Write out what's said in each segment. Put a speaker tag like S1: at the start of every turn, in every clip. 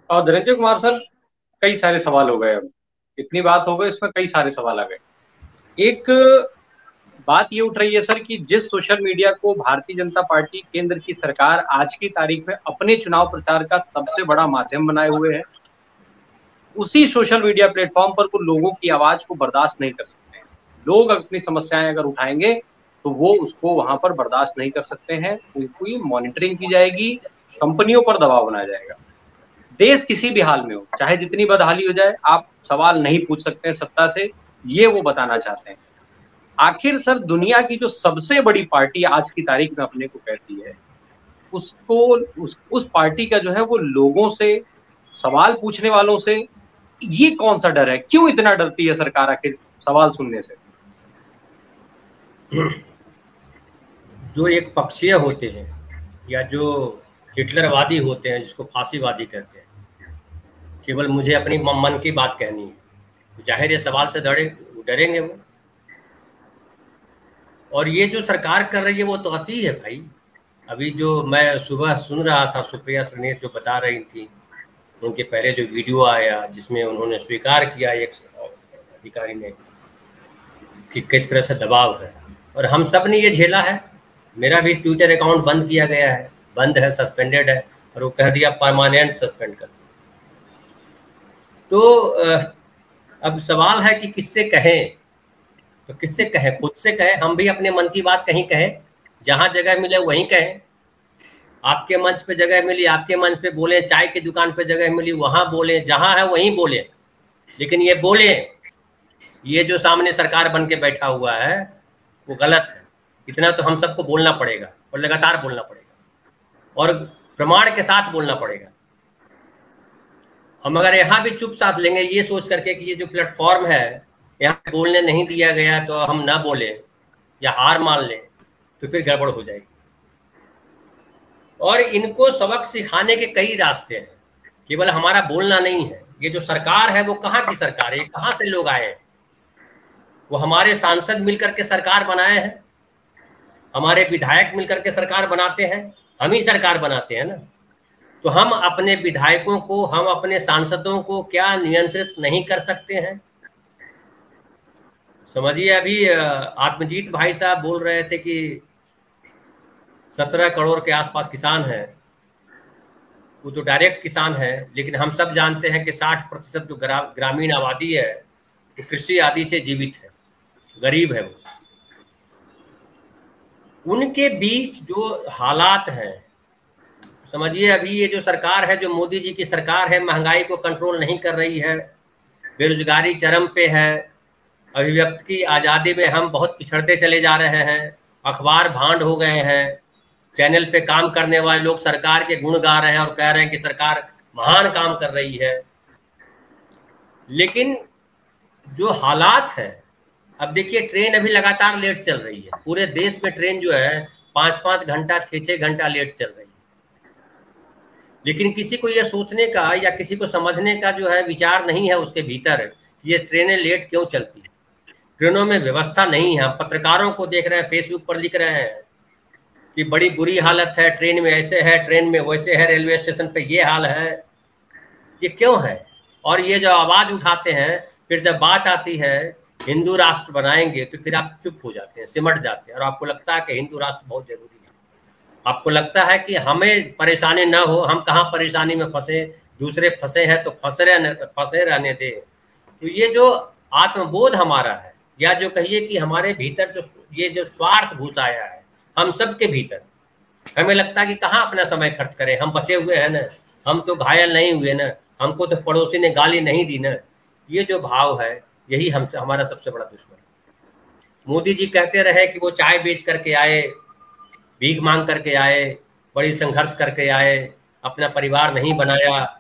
S1: और धनंजय कुमार सर, कई सारे सवाल हो गए। अब इतनी बात हो गई, इसमें कई सारे सवाल आ गए। एक बात ये उठ रही है सर कि जिस सोशल मीडिया को भारतीय जनता पार्टी केंद्र की सरकार आज की तारीख में अपने चुनाव प्रचार का सबसे बड़ा माध्यम बनाए हुए है, उसी सोशल मीडिया प्लेटफॉर्म पर वो लोगों की आवाज को बर्दाश्त नहीं कर सकते हैं। लोग अपनी समस्याएं अगर उठाएंगे तो वो उसको वहां पर बर्दाश्त नहीं कर सकते हैं। उनकी मॉनिटरिंग की जाएगी, कंपनियों पर दबाव बनाया जाएगा। देश किसी भी हाल में हो, चाहे जितनी बदहाली हो जाए, आप सवाल नहीं पूछ सकते हैं सत्ता से, ये वो बताना चाहते हैं। आखिर सर, दुनिया की जो सबसे बड़ी पार्टी आज की तारीख में अपने को कहती है, उसको उस पार्टी का जो है वो लोगों से, सवाल पूछने वालों से, ये कौन सा डर है? क्यों इतना डरती है सरकार आखिर सवाल सुनने से?
S2: जो एक पक्षीय होते हैं या जो हिटलरवादी होते हैं, जिसको फांसीवादी कहते हैं, केवल मुझे अपनी मन की बात कहनी है, तो जाहिर है सवाल से डरेंगे वो। और ये जो सरकार कर रही है वो तो अति है भाई। अभी जो मैं सुबह सुन रहा था, सुप्रिया श्रीनेत जो बता रही थी, उनके पहले जो वीडियो आया जिसमें उन्होंने स्वीकार किया एक अधिकारी ने कि किस तरह से दबाव है, और हम सब ने ये झेला है। मेरा भी ट्विटर अकाउंट बंद किया गया है, बंद है, सस्पेंडेड है, और वो कह दिया परमानेंट सस्पेंड कर दिया। तो अब सवाल है कि किससे कहें, तो किससे कहें? खुद से कहें। हम भी अपने मन की बात कहीं कहें, जहां जगह मिले वहीं कहें। आपके मंच पे जगह मिली, आपके मंच पे बोले, चाय की दुकान पे जगह मिली वहां बोले, जहां है वहीं बोले। लेकिन ये बोले, ये जो सामने सरकार बन के बैठा हुआ है वो गलत है। इतना तो हम सबको बोलना पड़ेगा, और लगातार बोलना पड़ेगा, और प्रमाण के साथ बोलना पड़ेगा। हम अगर यहाँ भी चुप साथ लेंगे ये सोच करके कि ये जो प्लेटफॉर्म है यहाँ बोलने नहीं दिया गया तो हम ना बोले या हार मान लें, तो फिर गड़बड़ हो जाएगी। और इनको सबक सिखाने के कई रास्ते हैं, केवल हमारा बोलना नहीं है। ये जो सरकार है वो कहाँ की सरकार है, कहाँ से लोग आए हैं? वो हमारे सांसद मिलकर के सरकार बनाए हैं, हमारे विधायक मिलकर के सरकार बनाते हैं, हम ही सरकार बनाते हैं ना। तो हम अपने विधायकों को, हम अपने सांसदों को क्या नियंत्रित नहीं कर सकते हैं? समझिए, अभी आत्मजीत भाई साहब बोल रहे थे कि 17 करोड़ के आसपास किसान हैं। वो तो डायरेक्ट किसान है, लेकिन हम सब जानते हैं कि 60% जो ग्रामीण आबादी है वो कृषि आदि से जीवित है, गरीब है। वो उनके बीच जो हालात हैं, समझिए, अभी ये जो सरकार है, जो मोदी जी की सरकार है, महंगाई को कंट्रोल नहीं कर रही है, बेरोजगारी चरम पे है, अभिव्यक्ति की आज़ादी में हम बहुत पिछड़ते चले जा रहे हैं, अखबार भांड हो गए हैं, चैनल पे काम करने वाले लोग सरकार के गुण गा रहे हैं और कह रहे हैं कि सरकार महान काम कर रही है। लेकिन जो हालात है, अब देखिए ट्रेन अभी लगातार लेट चल रही है, पूरे देश में ट्रेन जो है 5-5 घंटा 6-6 घंटा लेट चल रही है। लेकिन किसी को यह सोचने का या किसी को समझने का जो है विचार नहीं है उसके भीतर कि ये ट्रेनें लेट क्यों चलती है। ट्रेनों में व्यवस्था नहीं है। हम पत्रकारों को देख रहे हैं, फेसबुक पर लिख रहे हैं कि बड़ी बुरी हालत है, ट्रेन में ऐसे है, ट्रेन में वैसे है, रेलवे स्टेशन पे ये हाल है। ये क्यों है? और ये जो आवाज़ उठाते हैं, फिर जब बात आती है हिंदू राष्ट्र बनाएंगे तो फिर आप चुप हो जाते हैं, सिमट जाते हैं, और आपको लगता है कि हिंदू राष्ट्र बहुत जरूरी है। आपको लगता है कि हमें परेशानी ना हो, हम कहाँ परेशानी में फंसे, दूसरे फंसे हैं तो फंसे रहने दे। तो ये जो आत्मबोध हमारा है, या जो कहिए कि हमारे भीतर जो ये जो स्वार्थ घुस आया है हम सब के भीतर, हमें लगता है कि कहाँ अपना समय खर्च करें, हम बचे हुए हैं ना, हम तो घायल नहीं हुए ना, हमको तो पड़ोसी ने गाली नहीं दी ना। ये जो भाव है यही हमसे हमारा सबसे बड़ा दुश्मन है। मोदी जी कहते रहे कि वो चाय बेच करके आए, भीख मांग करके आए, बड़ी संघर्ष करके आए, अपना परिवार नहीं बनाया।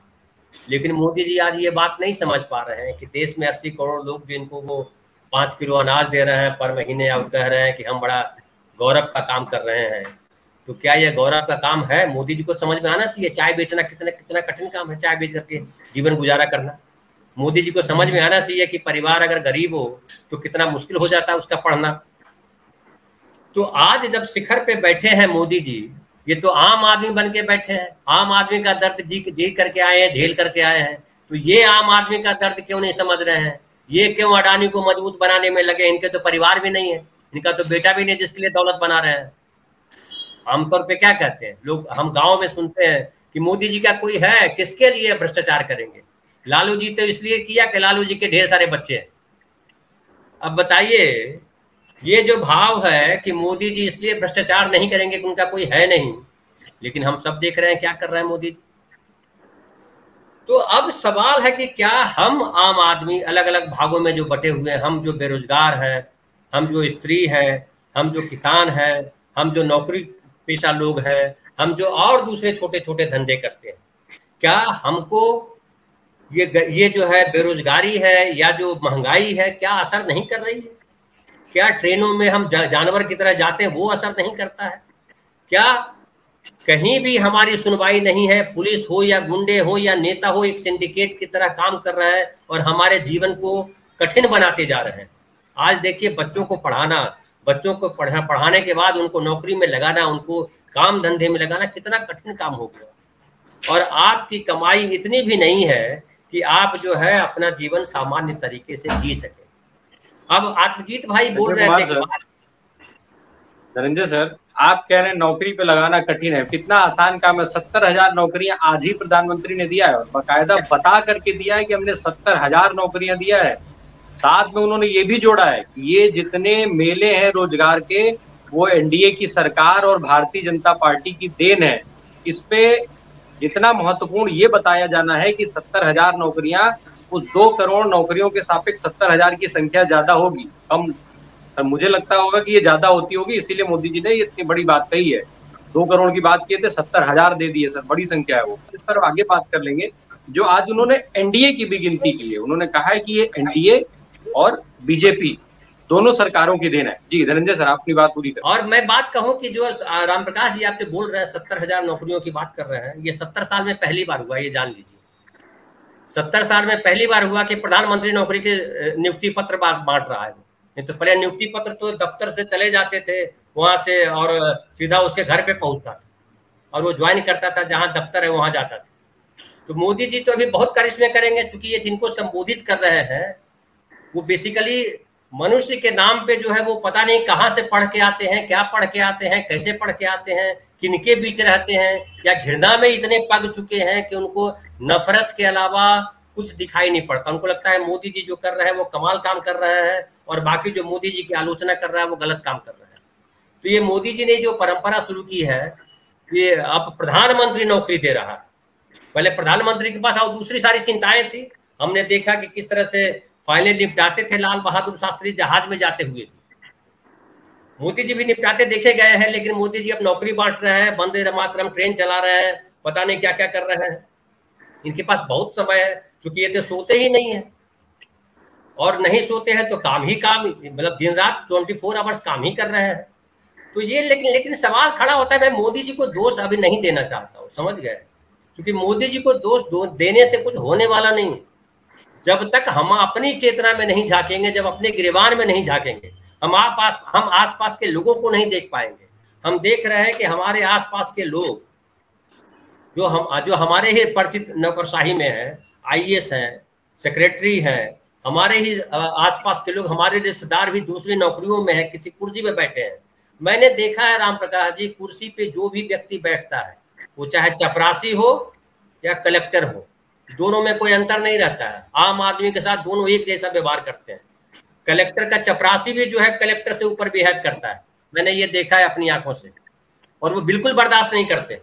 S2: लेकिन मोदी जी आज ये बात नहीं समझ पा रहे हैं कि देश में 80 करोड़ लोग जिनको वो 5 किलो अनाज दे रहे हैं पर महीने, और कह रहे हैं कि हम बड़ा गौरव का काम कर रहे हैं। तो क्या यह गौरव का काम है? मोदी जी को समझ में आना चाहिए चाय बेचना कितना कठिन काम है, चाय बेच करके जीवन गुजारा करना। मोदी जी को समझ में आना चाहिए कि परिवार अगर गरीब हो तो कितना मुश्किल हो जाता है उसका पढ़ना। तो आज जब शिखर पे बैठे हैं मोदी जी, ये तो आम आदमी बन के बैठे हैं, आम आदमी का दर्द जी करके आए हैं, झेल करके आए हैं। तो ये आम आदमी का दर्द क्यों नहीं समझ रहे हैं? ये क्यों अडानी को मजबूत बनाने में लगे? इनके तो परिवार भी नहीं है, इनका तो बेटा भी नहीं जिसके लिए दौलत बना रहे हैं। आमतौर पे क्या कहते हैं लोग, हम गांव में सुनते हैं कि मोदी जी का कोई है, किसके लिए भ्रष्टाचार करेंगे? लालू जी तो इसलिए किया कि लालू जी के ढेर सारे बच्चे हैं। अब बताइए, ये जो भाव है कि मोदी जी इसलिए भ्रष्टाचार नहीं करेंगे कि उनका कोई है नहीं, लेकिन हम सब देख रहे हैं क्या कर रहे हैं मोदी जी। तो अब सवाल है कि क्या हम आम आदमी अलग अलग भागों में जो बटे हुए हैं, हम जो बेरोजगार हैं, हम जो स्त्री हैं, हम जो किसान हैं, हम जो नौकरी पेशा लोग हैं, हम जो और दूसरे छोटे छोटे धंधे करते हैं, क्या हमको ये जो है बेरोजगारी है या जो महंगाई है, क्या असर नहीं कर रही है? क्या ट्रेनों में हम जानवर की तरह जाते हैं, वो असर नहीं करता है? क्या कहीं भी हमारी सुनवाई नहीं है? पुलिस हो या गुंडे हो या नेता हो, एक सिंडिकेट की तरह काम कर रहा है और हमारे जीवन को कठिन बनाते जा रहे हैं। आज देखिए, बच्चों को पढ़ाना, बच्चों को पढ़ाने के बाद उनको नौकरी में लगाना, उनको काम धंधे में लगाना कितना कठिन काम हो गया। और आपकी कमाई इतनी भी नहीं है कि आप जो है अपना जीवन सामान्य तरीके से जी सके। अब आत्मजीत भाई बोल रहे थे,
S1: धनंजय सर, आप कह रहे हैं नौकरी पे लगाना कठिन है, कितना आसान काम है। 70,000 नौकरियां आज ही प्रधानमंत्री ने दिया है, और बाकायदा बता करके दिया है कि हमने 70,000 नौकरियां दिया है। साथ में उन्होंने ये भी जोड़ा है कि ये जितने मेले हैं रोजगार के, वो एनडीए की सरकार और भारतीय जनता पार्टी की देन है। इस पे जितना महत्वपूर्ण ये बताया जाना है कि 70,000 नौकरियां उस 2 करोड़ नौकरियों के सापेक्ष 70,000 की संख्या ज्यादा होगी, कम मुझे लगता होगा कि ये ज्यादा होती होगी, इसीलिए मोदी जी ने ये इतनी बड़ी बात कही है। 2 करोड़ की बात किए थे, 70,000 दे दिए सर, बड़ी संख्या है वो। इस पर आगे बात कर लेंगे। जो आज उन्होंने एनडीए की भी गिनती की है, उन्होंने कहा है कि ये एनडीए और बीजेपी दोनों सरकारों की देन है। जी धनंजय सर, अपनी बात पूरी करें।
S2: और मैं बात कहूं कि जो राम प्रकाश जी आपसे बोल रहे हैं 70,000 नौकरियों की बात कर रहे हैं, ये 70 साल में पहली बार हुआ, ये जान लीजिए। 70 साल में पहली बार हुआ कि प्रधानमंत्री नौकरी के नियुक्ति पत्र बांट रहा है। नहीं तो पहले नियुक्ति पत्र तो दफ्तर से चले जाते थे वहां से और सीधा उसके घर पे पहुंचता था और वो ज्वाइन करता था, जहां दफ्तर है वहां जाता था। तो मोदी जी तो अभी बहुत करिश्मे करेंगे, चूंकि ये जिनको संबोधित कर रहे हैं वो बेसिकली मनुष्य के नाम पे जो है वो पता नहीं कहाँ से पढ़ के आते हैं, क्या पढ़ के आते हैं, कैसे पढ़ के आते हैं, किनके बीच रहते हैं, या घृणा में इतने पग चुके हैं कि उनको नफरत के अलावा कुछ दिखाई नहीं पड़ता। उनको लगता है मोदी जी जो कर रहे हैं वो कमाल काम कर रहे हैं और बाकी जो मोदी जी की आलोचना कर रहा है वो गलत काम कर रहे हैं। तो ये मोदी जी ने जो परंपरा शुरू की है, ये अब प्रधानमंत्री नौकरी दे रहा है। पहले प्रधानमंत्री के पास और दूसरी सारी चिंताएं थी। हमने देखा कि किस तरह से फाइलें निपटाते थे लाल बहादुर शास्त्री जहाज में जाते हुए। मोदी जी भी निपटाते देखे गए हैं, लेकिन मोदी जी अब नौकरी बांट रहे हैं, वंदे मातरम ट्रेन चला रहे हैं, पता नहीं क्या क्या कर रहे हैं। इनके पास बहुत समय है, क्योंकि ये तो सोते ही नहीं है, और नहीं सोते हैं तो काम ही काम, मतलब दिन रात 24 आवर्स काम ही कर रहे हैं। तो ये लेकिन सवाल खड़ा होता है, मैं मोदी जी को दोष अभी नहीं देना चाहता हूँ, समझ गए, क्योंकि मोदी जी को दोष देने से कुछ होने वाला नहीं। जब तक हम अपनी चेतना में नहीं झांकेंगे, जब अपने गिरवान में नहीं झांकेंगे, हम आसपास के लोगों को नहीं देख पाएंगे। हम देख रहे हैं कि हमारे आसपास के लोग जो हमारे ही परिचित नौकरशाही में हैं, आईएएस हैं, सेक्रेटरी हैं, हमारे ही आसपास के लोग, हमारे रिश्तेदार भी दूसरी नौकरियों में है, किसी कुर्सी पे बैठे हैं। मैंने देखा है राम प्रकाश जी, कुर्सी पे जो भी व्यक्ति बैठता है, वो चाहे चपरासी हो या कलेक्टर हो, दोनों में कोई अंतर नहीं रहता है। आम आदमी के साथ दोनों एक जैसा व्यवहार करते हैं। कलेक्टर का चपरासी भी जो है कलेक्टर से ऊपर बिहेव करता है, मैंने ये देखा है अपनी आंखों से, और वो बिल्कुल बर्दाश्त नहीं करते।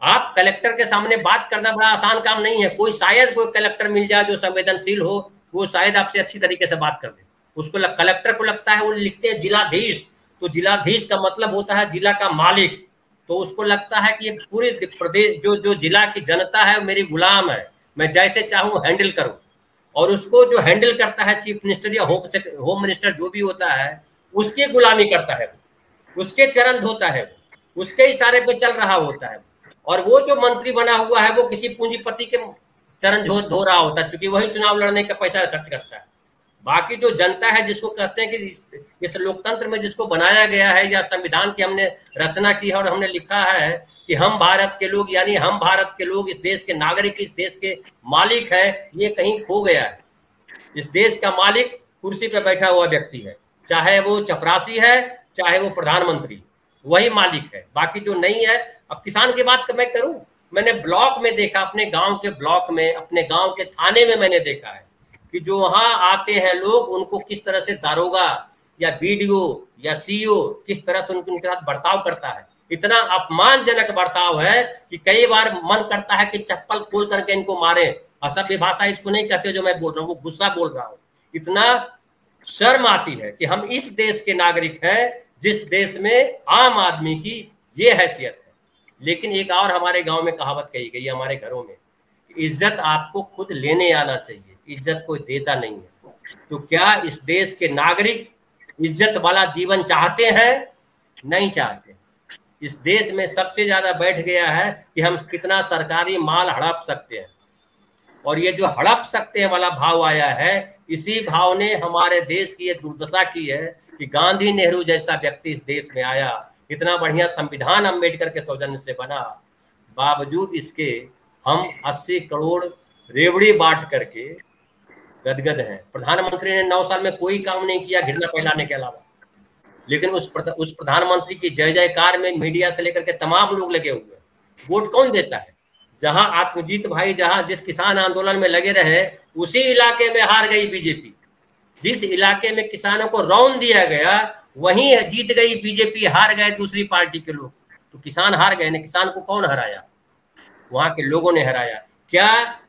S2: आप कलेक्टर के सामने बात करना बड़ा आसान काम नहीं है। शायद कोई कलेक्टर मिल जाए जो संवेदनशील हो, वो शायद आपसे अच्छी तरीके से बात कर दे। उसको कलेक्टर को लगता है, वो लिखते हैं जिलाधीश, तो जिलाधीश का मतलब होता है जिला का मालिक। तो उसको लगता है कि ये पूरे प्रदेश जो जिला की जनता है मेरी गुलाम है, मैं जैसे चाहूँ हैंडल करूँ। और उसको जो हैंडल करता है चीफ मिनिस्टर या होम मिनिस्टर जो भी होता है, उसकी गुलामी करता है, उसके चरण धोता है, उसके इशारे पे चल रहा होता है। और वो जो मंत्री बना हुआ है वो किसी पूंजीपति के चरण धो रहा होता है, क्योंकि वही चुनाव लड़ने का पैसा खर्च करता है। बाकी जो जनता है, जिसको कहते हैं कि इस लोकतंत्र में जिसको बनाया गया है या संविधान की हमने रचना की है और हमने लिखा है कि हम भारत के लोग, यानी हम भारत के लोग, इस देश के नागरिक, इस देश के मालिक है, ये कहीं खो गया है। इस देश का मालिक कुर्सी पे बैठा हुआ व्यक्ति है, चाहे वो चपरासी है, चाहे वो प्रधानमंत्री, वही मालिक है, बाकी जो नहीं है। अब किसान की बात मैं करूं, मैंने ब्लॉक में देखा, अपने गांव के ब्लॉक में, अपने गांव के थाने में मैंने देखा है कि जो वहां आते हैं लोग, उनको किस तरह से दारोगा या बीडीओ या सीईओ किस तरह से उनके साथ बर्ताव करता है। इतना अपमानजनक बर्ताव है कि कई बार मन करता है कि चप्पल खोल करके इनको मारे। असभ्य भाषा इसको नहीं कहते जो मैं बोल रहा हूँ, वो गुस्सा बोल रहा हूँ। इतना शर्म आती है कि हम इस देश के नागरिक हैं, जिस देश में आम आदमी की ये हैसियत है। लेकिन एक और हमारे गांव में कहावत कही गई है, हमारे घरों में, इज्जत आपको खुद लेने आना चाहिए, इज्जत कोई देता नहीं है। तो क्या इस देश के नागरिक इज्जत वाला जीवन चाहते हैं? नहीं चाहते। इस देश में सबसे ज्यादा बैठ गया है कि हम कितना सरकारी माल हड़प सकते हैं, और ये जो हड़प सकते हैं वाला भाव आया है, इसी भाव ने हमारे देश की ये दुर्दशा की है कि गांधी नेहरू जैसा व्यक्ति इस देश में आया, इतना बढ़िया संविधान अम्बेडकर के सौजन्य से बना, बावजूद इसके हम 80 करोड़ रेवड़ी बांट करके गदगद हैं। प्रधानमंत्री ने 9 साल में कोई काम नहीं किया घृणा फैलाने के अलावा, लेकिन उस प्रधानमंत्री की जय जयकार में मीडिया से लेकर के तमाम लोग लगे हुए। वोट कौन देता है? जहां आत्मजीत भाई जहां जिस किसान आंदोलन में लगे रहे, उसी इलाके में हार गई बीजेपी। जिस इलाके में किसानों को रौंद दिया गया, वहीं जीत गई बीजेपी, हार गए दूसरी पार्टी के लोग। तो किसान हार गए ना, किसान को कौन हराया? वहां के लोगों ने हराया। क्या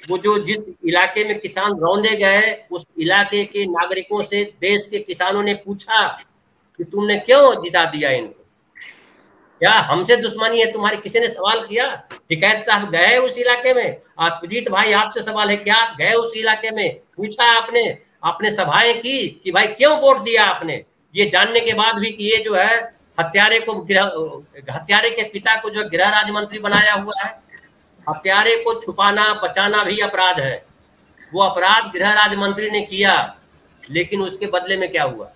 S2: वो जो जिस इलाके में किसान रौंदे गए, उस इलाके के नागरिकों से देश के किसानों ने पूछा कि तुमने क्यों जिता दिया इनको? क्या हमसे दुश्मनी है तुम्हारी? किसी ने सवाल किया? टिकैत साहब गए उस इलाके में? आत्मजीत भाई आपसे सवाल है, क्या आप गए उस इलाके में? पूछा आपने सभाएं की कि भाई क्यों वोट दिया आपने? ये जानने के बाद भी कि ये जो है हत्यारे के पिता को जो गृह राज्य मंत्री बनाया हुआ है, हत्यारे को छुपाना बचाना भी अपराध है। वो अपराध गृह राज्य मंत्री ने किया, लेकिन उसके बदले में क्या हुआ?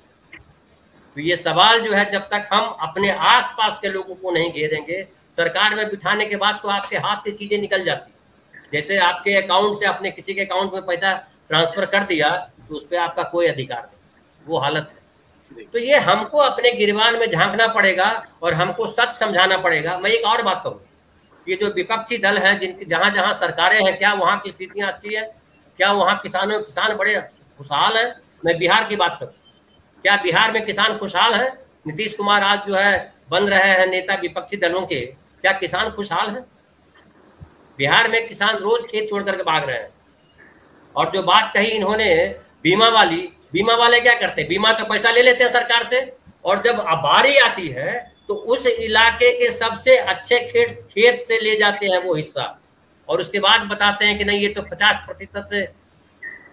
S2: तो ये सवाल जो है, जब तक हम अपने आसपास के लोगों को नहीं घेरेंगे, सरकार में बिठाने के बाद तो आपके हाथ से चीजें निकल जाती। जैसे आपके अकाउंट से अपने किसी के अकाउंट में पैसा ट्रांसफर कर दिया, तो उस पर आपका कोई अधिकार नहीं, वो हालत है। तो ये हमको अपने गिरबान में झांकना पड़ेगा और हमको सच समझाना पड़ेगा। मैं एक और बात कहूँ, ये जो विपक्षी दल हैं, जिनकी जहां जहां सरकारें हैं, क्या वहां की स्थितियां अच्छी है? क्या वहां किसान बड़े खुशहाल हैं? मैं बिहार की बात करूं, क्या बिहार में किसान खुशहाल हैं? नीतीश कुमार आज जो है बन रहे हैं नेता विपक्षी दलों के, क्या किसान खुशहाल हैं? बिहार में किसान रोज खेत छोड़ करके भाग रहे हैं। और जो बात कही इन्होंने बीमा वाले क्या करते हैं? बीमा का पैसा ले लेते हैं सरकार से, और जब बारी आती है तो उस इलाके के सबसे अच्छे खेत से ले जाते हैं वो हिस्सा, और उसके बाद बताते हैं कि नहीं, ये तो 50% से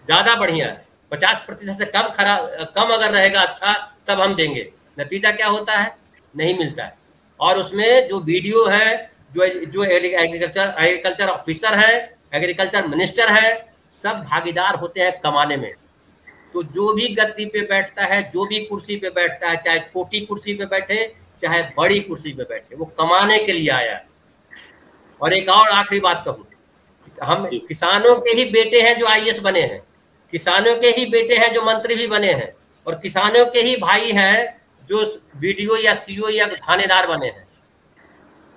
S2: ज्यादा बढ़िया है, 50% से कम अगर रहेगा अच्छा तब हम देंगे। नतीजा क्या होता है? नहीं मिलता है। और उसमें जो वीडियो है, जो एग्रीकल्चर ऑफिसर है, एग्रीकल्चर मिनिस्टर है, सब भागीदार होते हैं कमाने में। तो जो भी गद्दी पे बैठता है, जो भी कुर्सी पे बैठता है, चाहे छोटी कुर्सी पे बैठे चाहे बड़ी कुर्सी पे बैठे, वो कमाने के लिए आया है। और एक और आखिरी बात कहूं, हम किसानों के ही बेटे हैं जो आईएएस बने हैं, किसानों के ही बेटे हैं जो मंत्री भी बने हैं, और किसानों के ही भाई हैं जो बीडीओ या सीईओ या थानेदार बने हैं।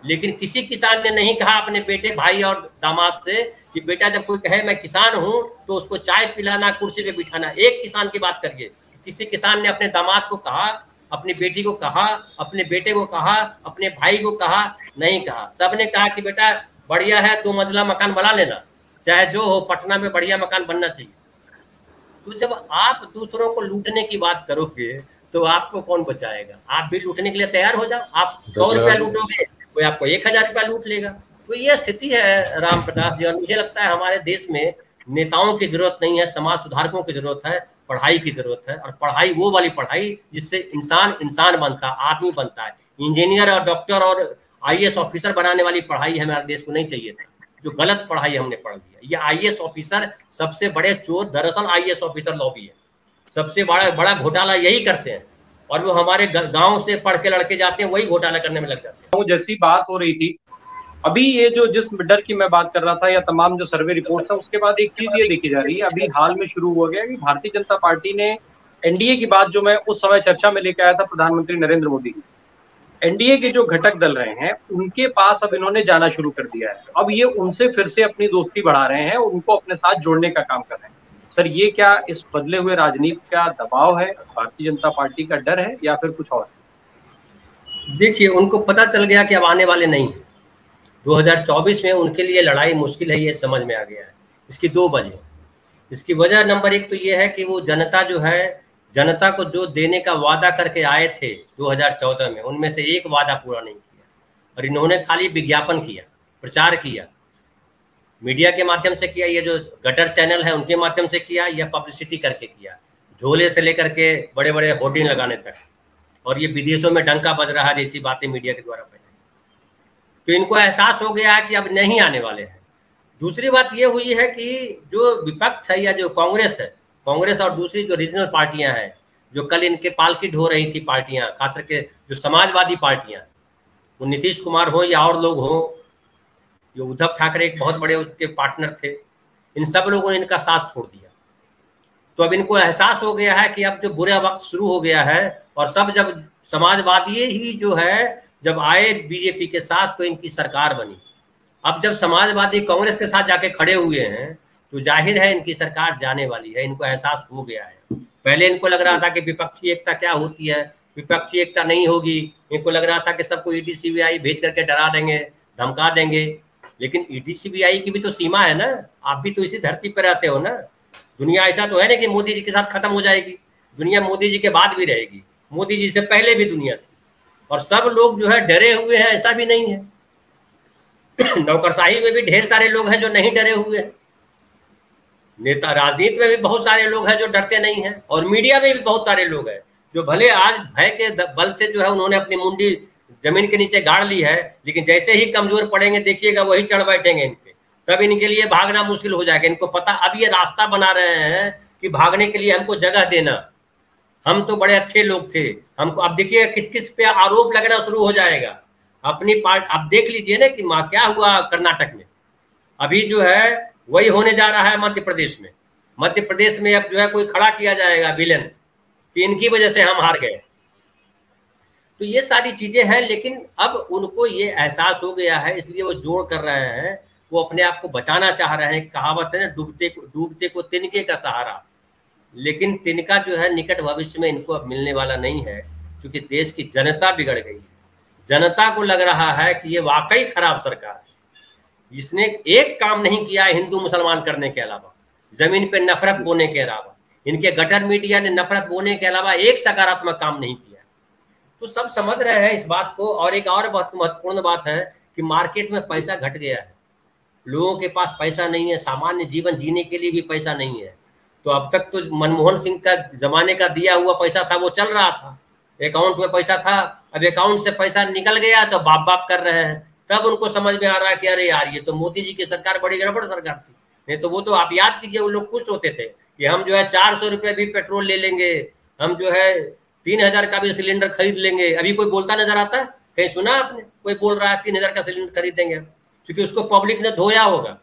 S2: लेकिन किसी किसान ने नहीं कहा अपने बेटे, भाई और दामाद से कि बेटा जब कोई कहे मैं किसान हूं तो उसको चाय पिलाना, कुर्सी पे बिठाना। एक किसान की बात करिए, किसी किसान ने अपने दामाद को कहा, अपनी बेटी को कहा, अपने बेटे को कहा, अपने भाई को कहा? नहीं कहा। सबने कहा कि बेटा बढ़िया है, 2 मंजिला मकान बना लेना, चाहे जो हो, पटना में बढ़िया मकान बनना चाहिए। तो जब आप दूसरों को लूटने की बात करोगे तो आपको कौन बचाएगा? आप भी लूटने के लिए तैयार हो जाओ। आप 100 रुपया लूटोगे, कोई आपको 1000 रुपया लूट लेगा। तो ये स्थिति है राम प्रकाश जी, और मुझे लगता है हमारे देश में नेताओं की जरूरत नहीं है, समाज सुधारकों की जरूरत है, पढ़ाई की जरूरत है। और पढ़ाई वो वाली पढ़ाई जिससे इंसान बनता, आदमी बनता है। इंजीनियर और डॉक्टर और आईएएस ऑफिसर बनाने वाली पढ़ाई हमारे देश को नहीं चाहिए था, जो गलत पढ़ाई हमने पढ़ लिया। ये आईएएस ऑफिसर सबसे बड़े चोर दरअसल आईएएस ऑफिसर लॉबी है। सबसे बड़ा बड़ा घोटाला यही करते हैं, और वो हमारे गांव से पढ़ के लड़के जाते हैं, वही घोटाला करने में लग जाते हैं।
S1: जैसी बात हो रही थी अभी, ये जो जिस डर की मैं बात कर रहा था या तमाम जो सर्वे रिपोर्ट्स है, उसके बाद एक चीज ये देखी जा रही है, अभी हाल में शुरू हो गया कि भारतीय जनता पार्टी ने एनडीए की बात जो मैं उस समय चर्चा में लेकर आया था प्रधानमंत्री नरेंद्र मोदी की, एनडीए के जो घटक दल रहे हैं उनके पास अब इन्होंने जाना शुरू कर दिया है। अब ये उनसे फिर से अपनी दोस्ती बढ़ा रहे हैं, उनको अपने साथ जोड़ने का काम कर रहे हैं। सर, ये क्या इस बदले हुए राजनीति का दबाव है, भारतीय जनता पार्टी का डर है, या फिर कुछ और?
S2: देखिए, उनको पता चल गया कि अब आने वाले नहीं है। 2024 में उनके लिए लड़ाई मुश्किल है, ये समझ में आ गया है। इसकी दो वजह। इसकी वजह नंबर एक तो ये है कि वो जनता जो है, जनता को जो देने का वादा करके आए थे 2014 में, उनमें से एक वादा पूरा नहीं किया, और इन्होंने खाली विज्ञापन किया, प्रचार किया, मीडिया के माध्यम से किया, ये जो गटर चैनल है उनके माध्यम से किया, या पब्लिसिटी करके किया, झोले से लेकर के बड़े बड़े होर्डिंग लगाने तक, और ये विदेशों में डंका बज रहा है जैसी बातें मीडिया के द्वारा फैलाई। तो इनको एहसास हो गया है कि अब नहीं आने वाले हैं। दूसरी बात ये हुई है कि जो विपक्ष है या जो कांग्रेस है, कांग्रेस और दूसरी जो रीजनल पार्टियां हैं, जो कल इनके पालकी ढो रही थी पार्टियां, खास करके जो समाजवादी पार्टियां, वो नीतीश कुमार हो या और लोग हो, जो उद्धव ठाकरे एक बहुत बड़े उसके पार्टनर थे, इन सब लोगों ने इनका साथ छोड़ दिया। तो अब इनको एहसास हो गया है कि अब जो बुरा वक्त शुरू हो गया है, और सब जब समाजवादी ही जो है जब आए बीजेपी के साथ तो इनकी सरकार बनी। अब जब समाजवादी कांग्रेस के साथ जाके खड़े हुए हैं तो जाहिर है इनकी सरकार जाने वाली है, इनको एहसास हो गया है। पहले इनको लग रहा था कि विपक्षी एकता क्या होती है, विपक्षी एकता नहीं होगी, इनको लग रहा था कि सबको ईडी सीबीआई भेज करके डरा देंगे, धमका देंगे, लेकिन ईडी सीबीआई की भी तो सीमा है ना। आप भी तो इसी धरती पर रहते हो ना। दुनिया ऐसा तो है ना कि मोदी जी के साथ खत्म हो जाएगी, दुनिया मोदी जी के बाद भी रहेगी, मोदी जी से पहले भी दुनिया थी, और सब लोग जो है डरे हुए हैं, ऐसा भी नहीं है। नौकरशाही में भी ढेर सारे लोग हैं जो नहीं डरे हुए हैं, नेता राजनीति में भी बहुत सारे लोग हैं जो डरते नहीं हैं, और मीडिया में भी बहुत सारे लोग हैं जो भले आज भय के बल से जो है उन्होंने अपनी मुंडी जमीन के नीचे गाड़ ली है, लेकिन जैसे ही कमजोर पड़ेंगे देखिएगा वही चढ़ बैठेंगे इन पे, तब इनके लिए भागना मुश्किल हो जाएगा। इनको पता, अब ये रास्ता बना रहे हैं कि भागने के लिए हमको जगह देना, हम तो बड़े अच्छे लोग थे हमको। अब देखिए किस किस पे आरोप लगना शुरू हो जाएगा अपनी पार्ट। अब देख लीजिए ना कि क्या हुआ कर्नाटक में, अभी जो है वही होने जा रहा है मध्य प्रदेश में। मध्य प्रदेश में अब जो है कोई खड़ा किया जाएगा विलन कि इनकी वजह से हम हार गए। तो ये सारी चीजें हैं, लेकिन अब उनको ये एहसास हो गया है, इसलिए वो जोड़ कर रहे हैं, वो अपने आप को बचाना चाह रहे हैं। कहावत है ना, डूबते को तिनके का सहारा, लेकिन तिनका जो है निकट भविष्य में इनको अब मिलने वाला नहीं है, क्योंकि देश की जनता बिगड़ गई है। जनता को लग रहा है कि ये वाकई खराब सरकार है, जिसने एक काम नहीं किया हिंदू मुसलमान करने के अलावा, जमीन पे नफरत बोने के अलावा, इनके गटर मीडिया ने नफरत बोने के अलावा एक सकारात्मक काम नहीं किया। तो सब समझ रहे हैं इस बात को। और एक और बहुत महत्वपूर्ण बात है कि मार्केट में पैसा घट गया है, लोगों के पास पैसा नहीं है, सामान्य जीवन जीने के लिए भी पैसा नहीं है। तो अब तक तो मनमोहन सिंह का जमाने का दिया हुआ पैसा था वो चल रहा था, अकाउंट में पैसा था, अब अकाउंट से पैसा निकल गया तो बाप बाप कर रहे हैं। तब उनको समझ में आ रहा है कि अरे यार ये तो मोदी जी की सरकार बड़ी गड़बड़ सरकार थी। नहीं तो वो तो आप याद कीजिए, वो लोग खुश होते थे कि हम जो है 400 रुपये भी पेट्रोल ले लेंगे, हम जो है 3000 का भी सिलेंडर खरीद लेंगे। अभी कोई बोलता नजर आता है? कहीं सुना आपने कोई बोल रहा है 3000 का सिलेंडर खरीदेंगे? क्योंकि उसको पब्लिक ने धोया होगा,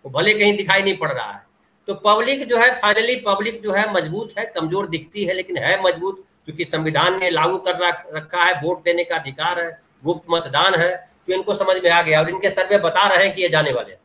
S2: वो भले कहीं दिखाई नहीं पड़ रहा है। तो पब्लिक जो है, फाइनली पब्लिक जो है मजबूत है, कमजोर दिखती है लेकिन है मजबूत, क्योंकि संविधान ने लागू कर रखा है, वोट देने का अधिकार है, गुप्त मतदान है। तो इनको समझ में आ गया और इनके सर्वे बता रहे हैं कि ये जाने वाले हैं।